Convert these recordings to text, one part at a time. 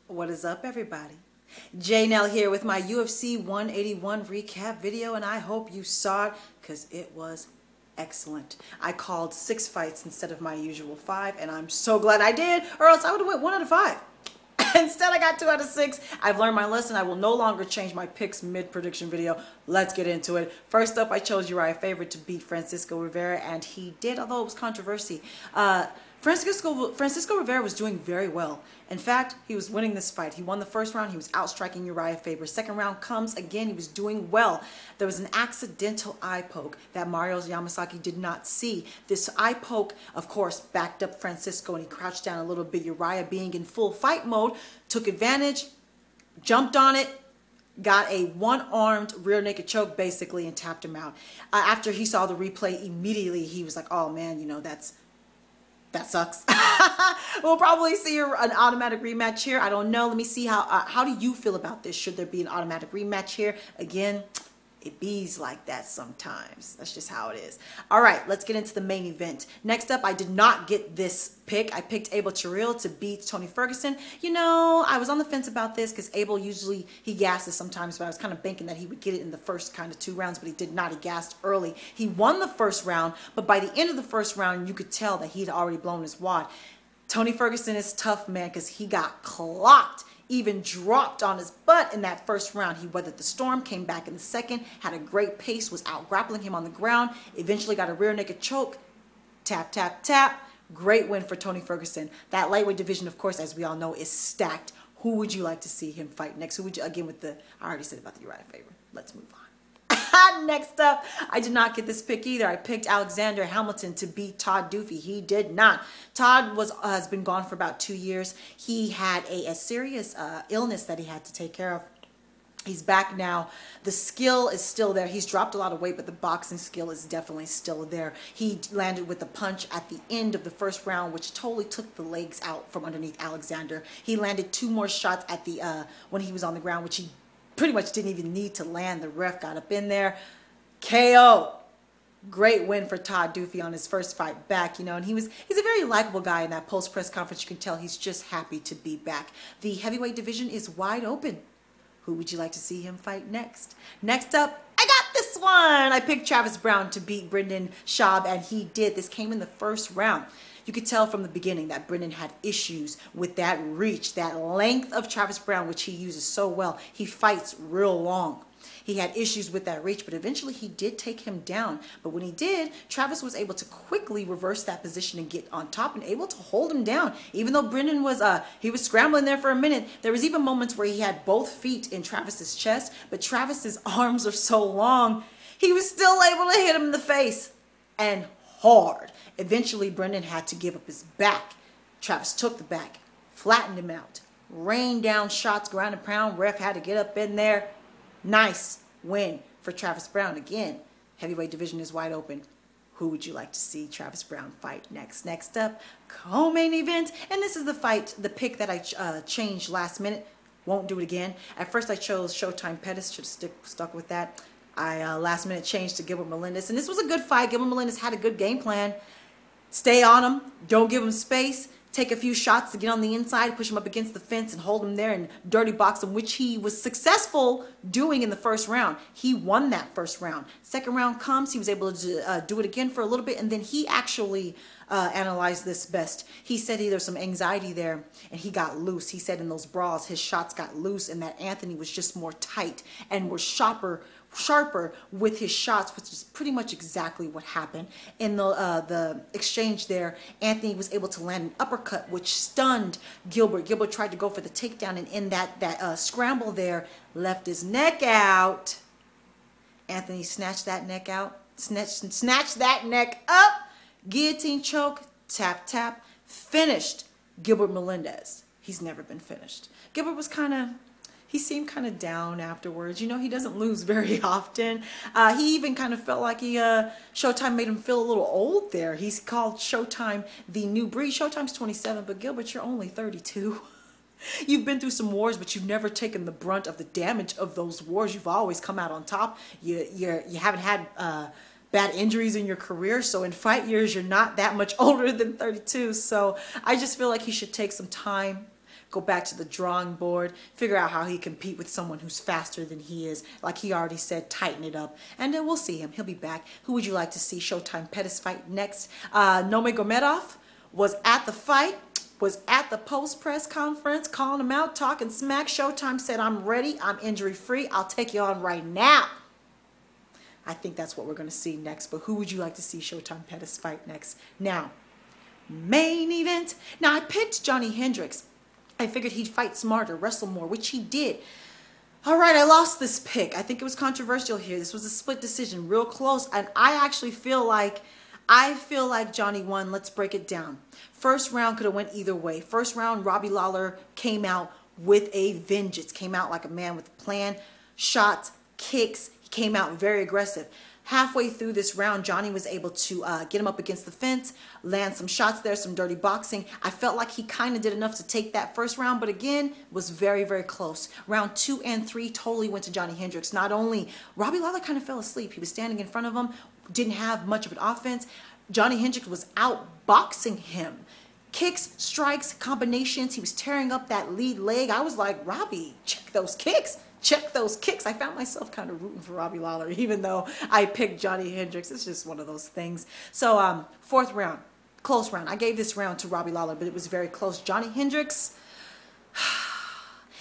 What is up, everybody? J Nell here with my UFC 181 recap video, and I hope you saw it because it was excellent. I called 6 fights instead of my usual 5, and I'm so glad I did, or else I would have went 1 out of 5. Instead, I got 2 out of 6. I've learned my lesson. I will no longer change my picks mid-prediction video. Let's get into it. First up, I chose Uriah Faber to beat Francisco Rivera, and he did, although it was controversy. Francisco Rivera was doing very well. In fact, he was winning this fight. He won the first round. He was outstriking Uriah Faber. Second round comes again. He was doing well. There was an accidental eye poke that Mario Yamasaki did not see. This eye poke, of course, backed up Francisco, and he crouched down a little bit. Uriah, being in full fight mode, took advantage, jumped on it, got a one-armed rear naked choke basically, and tapped him out. After he saw the replay, immediately he was like, oh man, you know, that sucks. We'll probably see an automatic rematch here. I don't know. Let me see how do you feel about this? Should there be an automatic rematch here? Again, it bees like that sometimes. That's just how it is. All right, let's get into the main event. Next up, I did not get this pick. I picked Abel Chiril to beat Tony Ferguson. You know, I was on the fence about this because Abel usually, he gasses sometimes, but I was kind of banking that he would get it in the first kind of 2 rounds, but he did not. He gassed early. He won the first round, but by the end of the first round, you could tell that he'd already blown his wad. Tony Ferguson is tough, man, because he got clocked. Even dropped on his butt in that first round. He weathered the storm, came back in the second, had a great pace, was out grappling him on the ground, eventually got a rear naked choke, tap, tap, tap. Great win for Tony Ferguson. That lightweight division, of course, as we all know, is stacked. Who would you like to see him fight next? Who would you, again, with the, I already said about the Uriah Faber. Let's move on. Next up, I did not get this pick either. I picked Alexander Hamilton to beat Todd Duffy. He did not. Todd has been gone for about 2 years. He had a serious illness that he had to take care of. He's back now. The skill is still there. He's dropped a lot of weight, but the boxing skill is definitely still there. He landed with a punch at the end of the first round, which totally took the legs out from underneath Alexander. He landed 2 more shots at the when he was on the ground, which he pretty much didn't even need to land. The ref got up in there. KO. Great win for Todd Duffy on his first fight back, you know, and he's a very likable guy in that post-press conference. You can tell he's just happy to be back. The heavyweight division is wide open. Who would you like to see him fight next? Next up, I got this one. I picked Travis Brown to beat Brendan Schaub, and he did. This came in the first round. You could tell from the beginning that Brendan had issues with that reach, that length of Travis Brown, which he uses so well. He fights real long. He had issues with that reach, but eventually he did take him down. But when he did, Travis was able to quickly reverse that position and get on top and able to hold him down. Even though Brendan was he was scrambling there for a minute, there was even moments where he had both feet in Travis's chest, but Travis's arms are so long, he was still able to hit him in the face, and hard. Eventually, Brendan had to give up his back. Travis took the back, flattened him out, rained down shots, ground and pound. Ref had to get up in there. Nice win for Travis Brown. Again, heavyweight division is wide open. Who would you like to see Travis Brown fight next? Next up, co-main event. And this is the fight, the pick that I changed last minute. Won't do it again. At first, I chose Showtime Pettis. Should have stuck with that. I last minute changed to Gilbert Melendez. And this was a good fight. Gilbert Melendez had a good game plan. Stay on him. Don't give him space. Take a few shots to get on the inside, push him up against the fence and hold him there and dirty box him, which he was successful doing in the first round. He won that first round. Second round comes, he was able to do it again for a little bit, and then he actually analyzed this best. He said there was some anxiety there, and he got loose. He said in those brawls, his shots got loose, and that Anthony was just more tight and was sharper with his shots, which is pretty much exactly what happened. In the exchange there, Anthony was able to land an uppercut, which stunned Gilbert. Gilbert tried to go for the takedown, and in that scramble there, left his neck out. Anthony snatched that neck out, snatched that neck up, guillotine choke, tap, tap, finished Gilbert Melendez. He's never been finished. Gilbert was he seemed kind of down afterwards. You know, he doesn't lose very often. He even kind of felt like Showtime made him feel a little old there. He's called Showtime the new breed. Showtime's 27, but Gilbert, you're only 32. You've been through some wars, but you've never taken the brunt of the damage of those wars. You've always come out on top. You haven't had bad injuries in your career, so in fight years, you're not that much older than 32. So I just feel like he should take some time, go back to the drawing board, figure out how he compete with someone who's faster than he is. Like he already said, tighten it up. And then we'll see him. He'll be back. Who would you like to see Showtime Pettis fight next? Nurmagomedov was at the fight, was at the post press conference, calling him out, talking smack. Showtime said, I'm ready. I'm injury free. I'll take you on right now. I think that's what we're going to see next. But who would you like to see Showtime Pettis fight next? Now, main event. Now, I picked Johny Hendricks. I figured he'd fight smarter, wrestle more, which he did. All right, I lost this pick. I think it was controversial here. This was a split decision, real close. And I actually feel like Johny won. Let's break it down. First round could have went either way. First round, Robbie Lawler came out with a vengeance. Came out like a man with a plan. Shots, kicks. He came out very aggressive. Halfway through this round, Johny was able to get him up against the fence, land some shots there, some dirty boxing. I felt like he kind of did enough to take that first round, but again, was very, very close. Round 2 and 3 totally went to Johny Hendricks. Not only, Robbie Lawler kind of fell asleep. He was standing in front of him, didn't have much of an offense. Johny Hendricks was outboxing him. Kicks, strikes, combinations. He was tearing up that lead leg. I was like, Robbie, check those kicks. Check those kicks. I found myself kind of rooting for Robbie Lawler, even though I picked Johny Hendricks. It's just one of those things. So, fourth round, close round. I gave this round to Robbie Lawler, but it was very close. Johny Hendricks,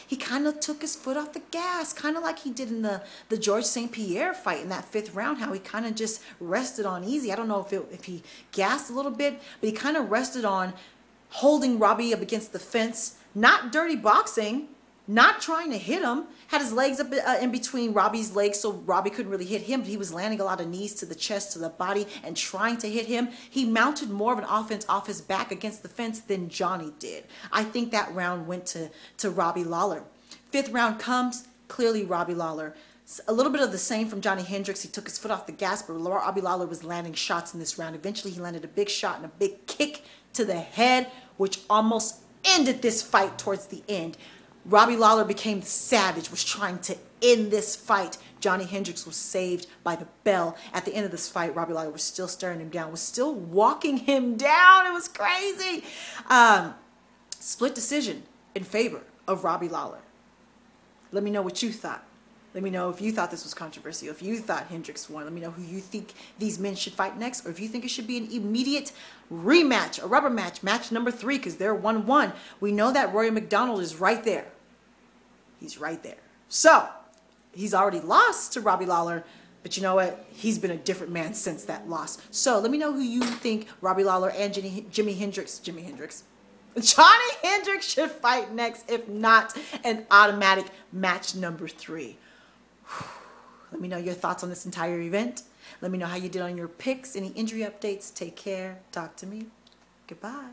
he kind of took his foot off the gas, kind of like he did in the George St. Pierre fight in that 5th round, how he kind of just rested on easy. I don't know if he gassed a little bit, but he kind of rested on holding Robbie up against the fence, not dirty boxing, not trying to hit him, had his legs up in between Robbie's legs so Robbie couldn't really hit him, but he was landing a lot of knees to the chest, to the body, and trying to hit him. He mounted more of an offense off his back against the fence than Johny did. I think that round went to Robbie Lawler. 5th round comes, clearly Robbie Lawler. A little bit of the same from Johny Hendricks. He took his foot off the gas, but Robbie Lawler was landing shots in this round. Eventually, he landed a big shot and a big kick to the head, which almost ended this fight towards the end. Robbie Lawler became savage, was trying to end this fight. Johny Hendricks was saved by the bell. At the end of this fight, Robbie Lawler was still staring him down, was still walking him down. It was crazy. Split decision in favor of Robbie Lawler. Let me know what you thought. Let me know if you thought this was controversial, if you thought Hendricks won. Let me know who you think these men should fight next, or if you think it should be an immediate rematch, a rubber match, match number 3, because they're 1-1. We know that Rory McDonald is right there. He's right there. So, he's already lost to Robbie Lawler, but you know what? He's been a different man since that loss. So, let me know who you think Robbie Lawler and Johny Hendricks should fight next, if not an automatic match number 3. Let me know your thoughts on this entire event. Let me know how you did on your picks. Any injury updates. Take care. Talk to me. Goodbye.